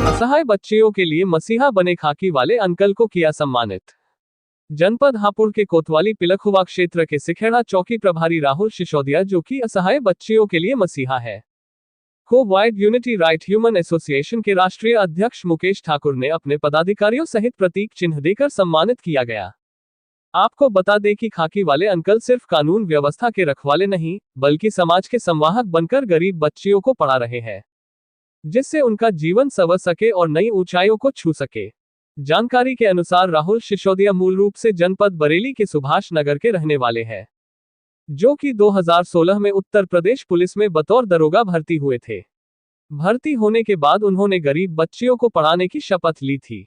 असहाय बच्चियों के लिए मसीहा बने खाकी वाले अंकल को किया सम्मानित। जनपद हापुड़ के कोतवाली पिलखुवा क्षेत्र के सिखेड़ा चौकी प्रभारी राहुल सिसोदिया, जो कि असहाय बच्चियों के लिए मसीहा है, को wide unity right human association के राष्ट्रीय अध्यक्ष मुकेश ठाकुर ने अपने पदाधिकारियों सहित प्रतीक चिन्ह देकर सम्मानित किया गया। आपको बता दें कि खाकी वाले अंकल सिर्फ कानून व्यवस्था के रखवाले नहीं, बल्कि समाज के संवाहक बनकर गरीब बच्चियों को पढ़ा रहे हैं, जिससे उनका जीवन संवर सके और नई ऊंचाइयों को छू सके। जानकारी के अनुसार राहुल सिसोदिया मूल रूप से जनपद बरेली के सुभाष नगर के रहने वाले हैं, जो कि 2016 में उत्तर प्रदेश पुलिस में बतौर दरोगा भर्ती हुए थे। भर्ती होने के बाद उन्होंने गरीब बच्चियों को पढ़ाने की शपथ ली थी।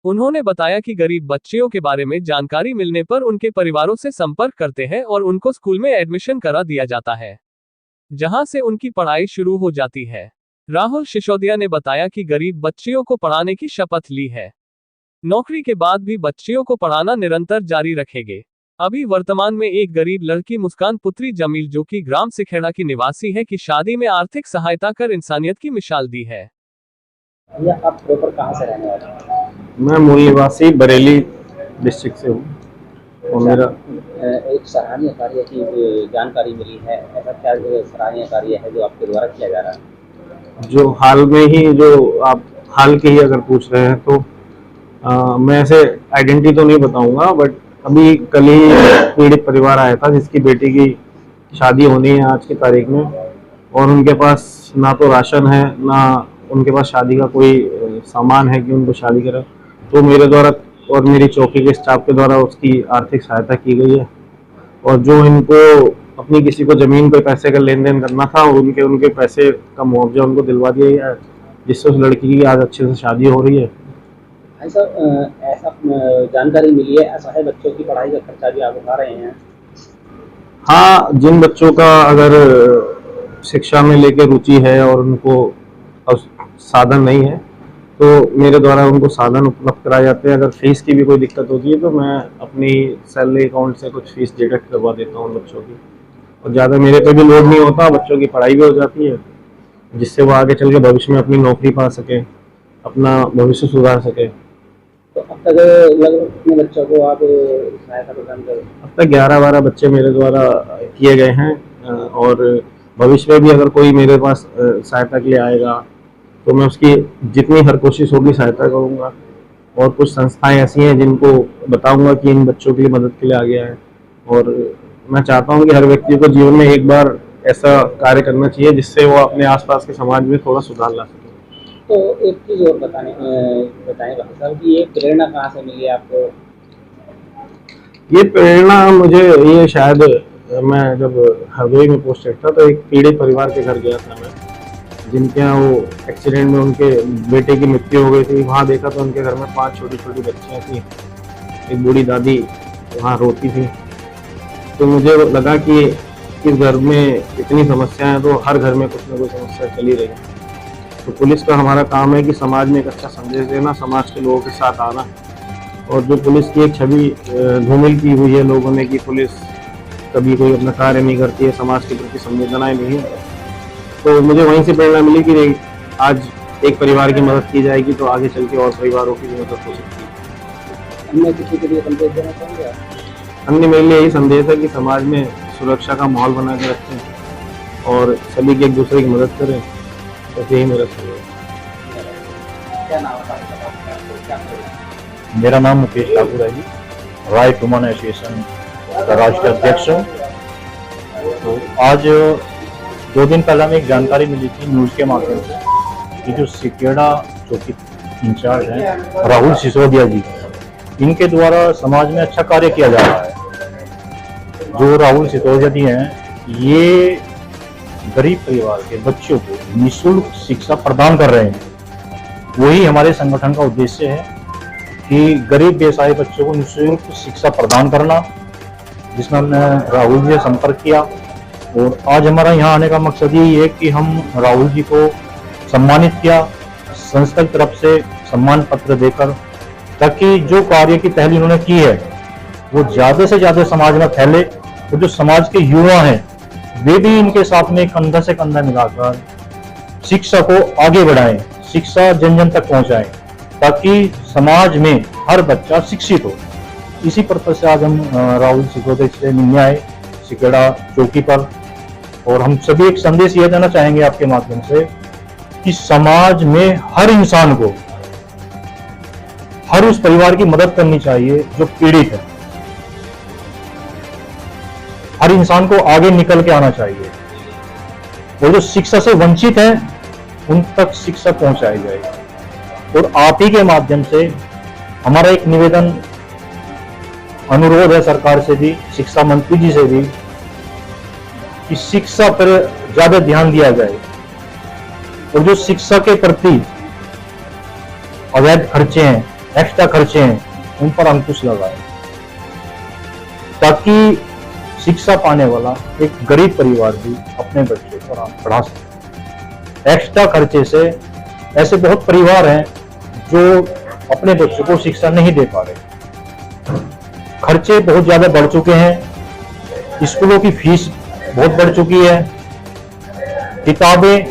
उन्होंने बताया कि गरीब बच्चियों के बारे में जानकारी मिलने पर उनके परिवारों से संपर्क करते हैं और उनको स्कूल में एडमिशन करा दिया जाता है, जहां से उनकी पढ़ाई शुरू हो जाती है। राहुल सिसोदिया ने बताया कि गरीब बच्चियों को पढ़ाने की शपथ ली है। नौकरी के बाद भी बच्चियों को पढ़ाना निरंतर जारी रखेंगे। अभी वर्तमान में एक गरीब लड़की मुस्कान पुत्री जमील, जो कि ग्राम सिखेड़ा की निवासी है, की शादी में आर्थिक सहायता कर इंसानियत की मिसाल दी है। आप प्रॉपर कहां से रहने वाले हैं? मैं मूल निवासी बरेली डिस्ट्रिक्ट से हूँ और मेरा एक सराहनीय कार्य की जानकारी मिली है, ऐसा क्या सराहनीय कार्य है जो आपके द्वारा किया जा रहा है? जो हाल में ही, जो आप हाल के ही अगर पूछ रहे हैं तो मैं ऐसे आइडेंटिटी तो नहीं बताऊंगा, बट अभी कल ही पीड़ित परिवार आया था जिसकी बेटी की शादी होनी है आज की तारीख में, और उनके पास ना तो राशन है, ना उनके पास शादी का कोई सामान है कि उनको शादी करें। तो मेरे द्वारा और मेरी चौकी के स्टाफ के द्वारा उसकी आर्थिक सहायता की गई है, और जो इनको अपनी किसी को ज़मीन पे पैसे का लेन देन करना था, उनके पैसे का मुआवजा उनको दिलवा दिया गया है, जिससे उस लड़की की आज अच्छे से शादी हो रही है। ऐसा जानकारी मिली है, असहाय बच्चों की पढ़ाई का खर्चा भी आप उठा रहे हैं? हाँ, जिन बच्चों का अगर शिक्षा में लेके रुचि है और उनको साधन नहीं है, तो मेरे द्वारा उनको साधन उपलब्ध कराए जाते हैं। अगर फीस की भी कोई दिक्कत होती है तो मैं अपनी सैलरी अकाउंट से कुछ फीस डिडक्ट करवा देता हूँ बच्चों की, और ज़्यादा मेरे पे भी लोड नहीं होता, बच्चों की पढ़ाई भी हो जाती है, जिससे वो आगे चल के भविष्य में अपनी नौकरी पा सके, अपना भविष्य सुधार सके। तो अब तक लगभग कितने बच्चों को आप सहायता प्रदान करें? अब तक 11-12 बच्चे मेरे द्वारा किए गए हैं, और भविष्य में भी अगर कोई मेरे पास सहायता के लिए आएगा तो मैं उसकी जितनी हर कोशिश होगी सहायता करूंगा। और कुछ संस्थाएं ऐसी हैं जिनको बताऊंगा कि इन बच्चों के लिए मदद के लिए आ गया है, और मैं चाहता हूं कि हर व्यक्ति को जीवन में एक बार ऐसा कार्य करना चाहिए जिससे वो अपने आसपास के समाज में थोड़ा सुधार ला सके। तो एक चीज़ और बताएं भाई साहब कि ये प्रेरणा कहाँ से मिली आपको? ये प्रेरणा मुझे, ये शायद मैं जब हरदोई में पोस्टेड था तो एक पीड़ित परिवार के घर गया था मैं, जिनके यहाँ वो एक्सीडेंट में उनके बेटे की मृत्यु हो गई थी। वहाँ देखा तो उनके घर में 5 छोटी छोटी बच्चियाँ थी, एक बूढ़ी दादी वहाँ रोती थी। तो मुझे लगा कि इस घर में इतनी समस्याएं हैं तो हर घर में कुछ ना कुछ समस्या चली रही है। तो पुलिस का हमारा काम है कि समाज में एक अच्छा संदेश देना, समाज के लोगों के साथ आना, और जो पुलिस की एक छवि धूमिल की हुई है लोगों ने कि पुलिस कभी कोई अपना कार्य नहीं करती है, समाज के प्रति संवेदनाएं नहीं है, तो मुझे वहीं से प्रेरणा मिली कि आज एक परिवार की मदद की जाएगी तो आगे चल के और परिवारों की भी मदद हो सकती है। अन्य किसी के लिए संदेश देना चाहेंगे? अन्य मेरे लिए यही संदेश है कि समाज में सुरक्षा का माहौल बना के रखें और सभी की एक दूसरे की मदद करें, तो यही मेरा संदेश है। क्या नाम है? मेरा नाम मुकेश ठाकुर है जी, राइट ह्यूमन एसोसिएशन का राष्ट्रीय अध्यक्ष हूँ। तो आज 2 दिन पहले हमें एक जानकारी मिली थी न्यूज़ के माध्यम से कि जो सिखेड़ा चौकी इंचार्ज हैं राहुल सिसोदिया जी, इनके द्वारा समाज में अच्छा कार्य किया जा रहा है। जो राहुल सिसोदिया जी हैं, ये गरीब परिवार के बच्चों को निःशुल्क शिक्षा प्रदान कर रहे हैं। वही हमारे संगठन का उद्देश्य है कि गरीब बेसहारा बच्चों को निःशुल्क शिक्षा प्रदान करना, जिसमें हमने राहुल जी से संपर्क किया। और आज हमारा यहाँ आने का मकसद यही है कि हम राहुल जी को सम्मानित किया संस्था की तरफ से सम्मान पत्र देकर, ताकि जो कार्य की पहल उन्होंने की है वो ज़्यादा से ज़्यादा समाज में फैले, और जो समाज के युवा हैं वे भी इनके साथ में कंधा से कंधा मिलाकर शिक्षा को आगे बढ़ाएं, शिक्षा जन जन तक पहुंचाएं, ताकि समाज में हर बच्चा शिक्षित हो। इसी पर्पज से आज हम राहुल सिसोदिया से मिलने आए सिकेड़ा चौकी पर, और हम सभी एक संदेश ये देना चाहेंगे आपके माध्यम से कि समाज में हर इंसान को, हर उस परिवार की मदद करनी चाहिए जो पीड़ित है। हर इंसान को आगे निकल के आना चाहिए, और जो शिक्षा से वंचित है उन तक शिक्षा पहुंचाई जाएगी। और आप ही के माध्यम से हमारा एक निवेदन, अनुरोध है सरकार से भी, शिक्षा मंत्री जी से भी, कि शिक्षा पर ज्यादा ध्यान दिया जाए, और जो शिक्षा के प्रति अवैध खर्चे हैं, एक्स्ट्रा खर्चे हैं, उन पर अंकुश लगाए, ताकि शिक्षा पाने वाला एक गरीब परिवार भी अपने बच्चे को पढ़ा सके। एक्स्ट्रा खर्चे से ऐसे बहुत परिवार हैं जो अपने बच्चों को शिक्षा नहीं दे पा रहे। खर्चे बहुत ज्यादा बढ़ चुके हैं, स्कूलों की फीस बहुत बढ़ चुकी है, किताबें,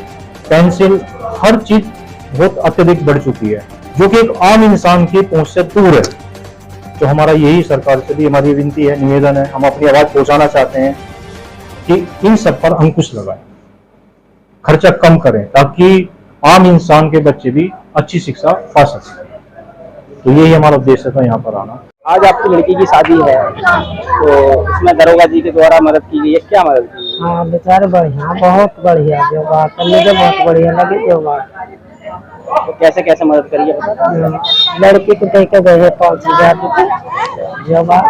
पेंसिल, हर चीज बहुत अत्यधिक बढ़ चुकी है, जो कि एक आम इंसान की पहुंच से दूर है। तो हमारा यही सरकार से भी हमारी विनती है, निवेदन है, हम अपनी आवाज पहुंचाना चाहते हैं कि इन सब पर अंकुश लगाएं, खर्चा कम करें, ताकि आम इंसान के बच्चे भी अच्छी शिक्षा पा सकें। तो यही हमारा उद्देश्य था यहाँ पर आना। आज आपकी लड़की की शादी है, तो उसमें दरोगा जी के द्वारा मदद की गई है, क्या मदद की गई? हाँ बेचारे बढ़िया, बहुत बढ़िया, जो बात मुझे बहुत बढ़िया लगी जो बात। तो कैसे कैसे मदद करी है? लड़की को दे के गए 5,000 रुपये जो बात।